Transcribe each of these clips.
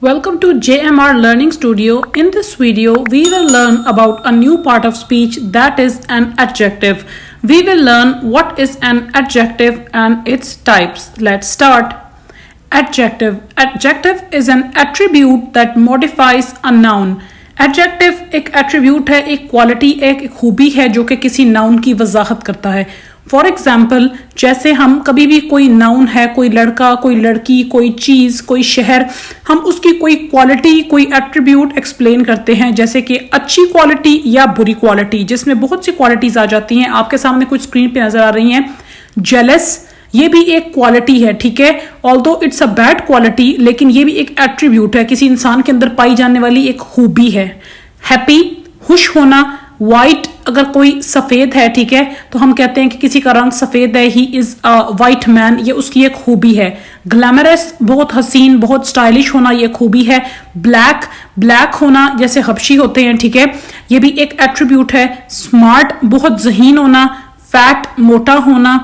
Welcome to JMR Learning Studio. In this video, we will learn about a new part of speech that is an adjective. We will learn what is an adjective and its types. Let's start. Adjective. Adjective is an attribute that modifies a noun. Adjective एक attribute है, एक quality, एक खूबी है जो कि किसी noun की वजाहत करता है. फॉर एग्जाम्पल जैसे हम कभी भी कोई नाउन है, कोई लड़का, कोई लड़की, कोई चीज़, कोई शहर, हम उसकी कोई क्वालिटी, कोई एट्रीब्यूट एक्सप्लेन करते हैं, जैसे कि अच्छी क्वालिटी या बुरी क्वालिटी, जिसमें बहुत सी क्वालिटीज़ आ जाती हैं. आपके सामने कुछ स्क्रीन पे नज़र आ रही हैं. जेलस, ये भी एक क्वालिटी है, ठीक है, although it's a bad quality, लेकिन ये भी एक एट्रीब्यूट है, किसी इंसान के अंदर पाई जाने वाली एक खूबी है. हैप्पी, खुश होना. वाइट, अगर कोई सफेद है, ठीक है, तो हम कहते हैं कि किसी का रंग सफेद है, he is a white man, ये उसकी एक खूबी है. ग्लैमरस, बहुत हसीन, बहुत स्टाइलिश होना, ये खूबी है. ब्लैक, ब्लैक होना, जैसे हबशी होते हैं, ठीक है, ये भी एक एट्रीब्यूट है. स्मार्ट, बहुत ज़हीन होना. फैट, मोटा होना.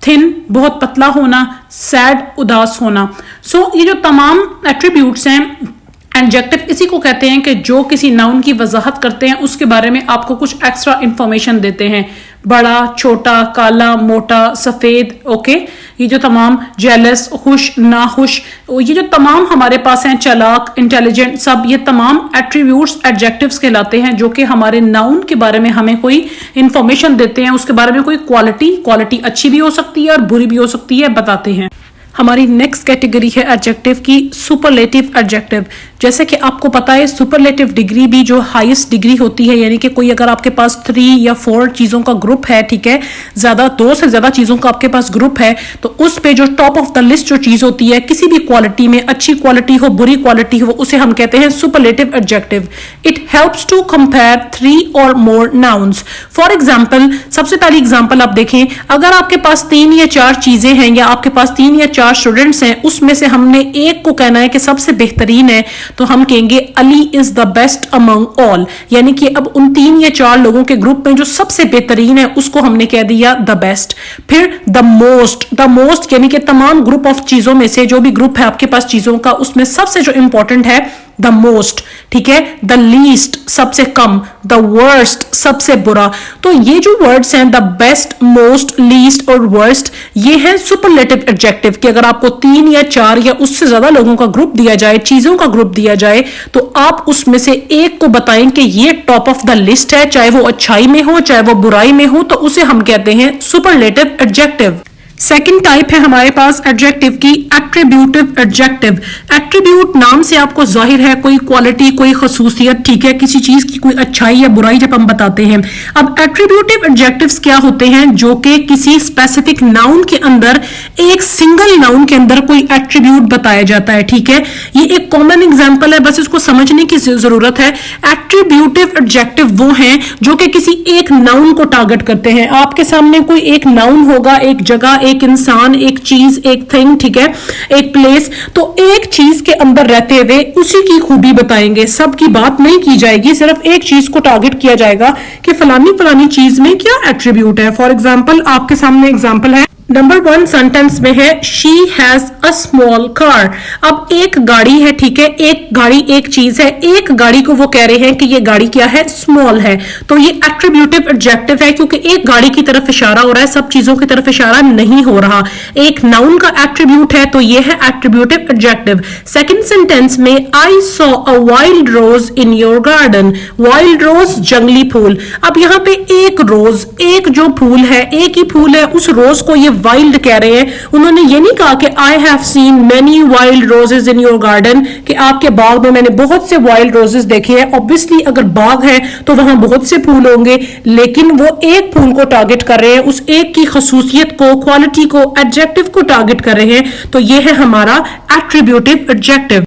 थिन, बहुत पतला होना. सैड, उदास होना. सो ये जो तमाम एट्रीब्यूट्स हैं, एडजेक्टिव इसी को कहते हैं कि जो किसी नाउन की वजाहत करते हैं, उसके बारे में आपको कुछ एक्स्ट्रा इंफॉर्मेशन देते हैं. बड़ा, छोटा, काला, मोटा, सफेद, ओके, ये जो तमाम जेलस, खुश, नाखुश, ये जो तमाम हमारे पास हैं, चालाक, इंटेलिजेंट, सब ये तमाम एट्रीब्यूट्स एडजेक्टिव्स कहलाते हैं, जो कि हमारे नाउन के बारे में हमें कोई इंफॉर्मेशन देते हैं, उसके बारे में कोई क्वालिटी अच्छी भी हो सकती है और बुरी भी हो सकती है, बताते हैं. हमारी नेक्स्ट कैटेगरी है एडजेक्टिव की, सुपरलेटिव एडजेक्टिव. जैसे कि आपको पता है सुपरलेटिव डिग्री भी जो हाईएस्ट डिग्री होती है, यानी कि कोई अगर आपके पास 3 या 4 चीज़ों का ग्रुप है, ठीक है, ज़्यादा 2 से ज़्यादा चीज़ों का आपके पास ग्रुप है, तो उस पे जो टॉप ऑफ द लिस्ट जो चीज़ होती है, किसी भी क्वालिटी में, अच्छी क्वालिटी हो, बुरी क्वालिटी हो, उसे हम कहते हैं superlative adjective. It helps to compare 3 और मोर नाउन्स. फॉर एग्जाम्पल, सबसे पहली एग्जाम्पल आप देखें, अगर आपके पास 3 या 4 चीज़ें हैं, या आपके पास 3 या 4 स्टूडेंट्स हैं, उसमें से हमने एक को कहना है कि सबसे बेहतरीन है, तो हम कहेंगे Ali is the best among all. यानी कि अब उन 3 या 4 लोगों के ग्रुप में जो सबसे बेहतरीन है, उसको हमने कह दिया द बेस्ट. फिर द मोस्ट यानी कि तमाम ग्रुप ऑफ चीजों में से जो भी ग्रुप है आपके पास चीजों का, उसमें सबसे जो इंपॉर्टेंट है द मोस्ट, ठीक है. द लीस्ट, सबसे कम. द वर्स्ट, सबसे बुरा. तो ये जो वर्ड्स हैं, द बेस्ट, मोस्ट, लीस्ट और वर्स्ट, ये है सुपरलेटिव एडजेक्टिव. कि अगर आपको 3 या 4 या उससे ज्यादा लोगों का ग्रुप दिया जाए, चीजों का ग्रुप दिया जाए, तो आप उसमें से एक को बताएं कि ये टॉप ऑफ द लिस्ट है, चाहे वो अच्छाई में हो, चाहे वो बुराई में हो, तो उसे हम कहते हैं सुपरलेटिव एडजेक्टिव. सेकेंड टाइप है हमारे पास एडजेक्टिव की, एट्रीब्यूटिव एडजेक्टिव. एट्रीब्यूट नाम से आपको जाहिर है कोई क्वालिटी, कोई खसूसियत, ठीक है, किसी चीज की कोई अच्छाई या बुराई जब हम बताते हैं. अब एट्रीब्यूटिव एडजेक्टिव्स क्या होते हैं? जो कि किसी स्पेसिफिक नाउन के अंदर, एक सिंगल नाउन के अंदर कोई एट्रीब्यूट बताया जाता है, ठीक है. ये एक कॉमन एग्जाम्पल है, बस इसको समझने की जरूरत है. एट्रीब्यूटिव एडजेक्टिव वो हैं जो कि किसी एक नाउन को टारगेट करते हैं. आपके सामने कोई एक नाउन होगा, एक जगह, एक इंसान, एक चीज, एक थिंग, ठीक है, एक प्लेस, तो एक चीज के अंदर रहते हुए उसी की खूबी बताएंगे. सबकी बात नहीं की जाएगी, सिर्फ एक चीज को टारगेट किया जाएगा कि फलानी चीज में क्या एट्रीब्यूट है. फॉर एग्जाम्पल, आपके सामने एग्जाम्पल है, नंबर 1 सेंटेंस में है she has a small car. अब एक गाड़ी है, ठीक है, एक गाड़ी एक चीज है, एक गाड़ी को वो कह रहे हैं कि ये गाड़ी क्या है, स्मॉल है. तो ये एट्रीब्यूटिव एडजेक्टिव है, क्योंकि एक गाड़ी की तरफ इशारा हो रहा है, सब चीजों की तरफ इशारा नहीं हो रहा. एक नाउन का एट्रीब्यूट है, तो ये है एट्रीब्यूटिव एडजेक्टिव. सेकंड सेंटेंस में, I saw a wild rose in your garden. Wild rose, जंगली फूल. अब यहाँ पे एक रोज, एक जो फूल है, एक ही फूल है, उस रोज को ये वाइल्ड कह रहे हैं. उन्होंने ये नहीं कहा कि I have seen many wild roses in your garden, कि आपके बाग में मैंने बहुत से वाइल्ड रोजेस देखे हैं. ऑब्वियसली अगर बाग है तो वहां बहुत से फूल होंगे, लेकिन वो एक फूल को टारगेट कर रहे हैं, उस एक की खसूसियत को, क्वालिटी को, एडजेक्टिव को टारगेट कर रहे हैं. तो ये है हमारा एट्रीब्यूटिव एडजेक्टिव.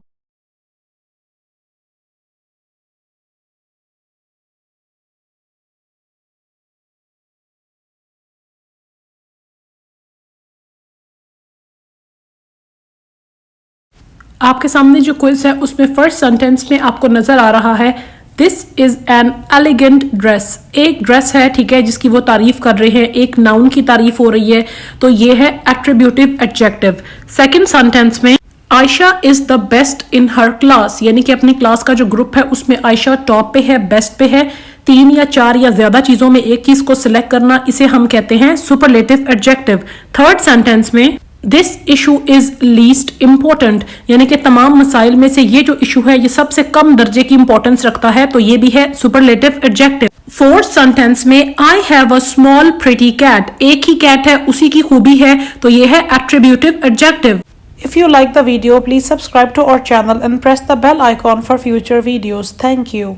आपके सामने जो क्विज है उसमें फर्स्ट सेंटेंस में आपको नजर आ रहा है, this is an elegant dress. एक ड्रेस है, ठीक है, जिसकी वो तारीफ कर रहे हैं, एक नाउन की तारीफ हो रही है, तो ये है एट्रीब्यूटिव एडजेक्टिव. सेकंड सेंटेंस में Ayesha is the best in her class, यानी कि अपनी क्लास का जो ग्रुप है उसमें आयशा टॉप पे है, बेस्ट पे है। 3 या 4 या ज्यादा चीजों में एक चीज को सिलेक्ट करना, इसे हम कहते हैं सुपरलेटिव एडजेक्टिव। थर्ड सेंटेंस में this issue is least important, यानी कि तमाम मसाइल में से ये जो इशू है ये सबसे कम दर्जे की इंपॉर्टेंस रखता है, तो ये भी है सुपरलेटिव एडजेक्टिव। फोर्थ सेंटेंस में I have a small pretty cat, एक ही कैट है उसी की खूबी है, तो ये है attributive adjective. If you like the video, please subscribe to our channel and press the bell icon for future videos. Thank you.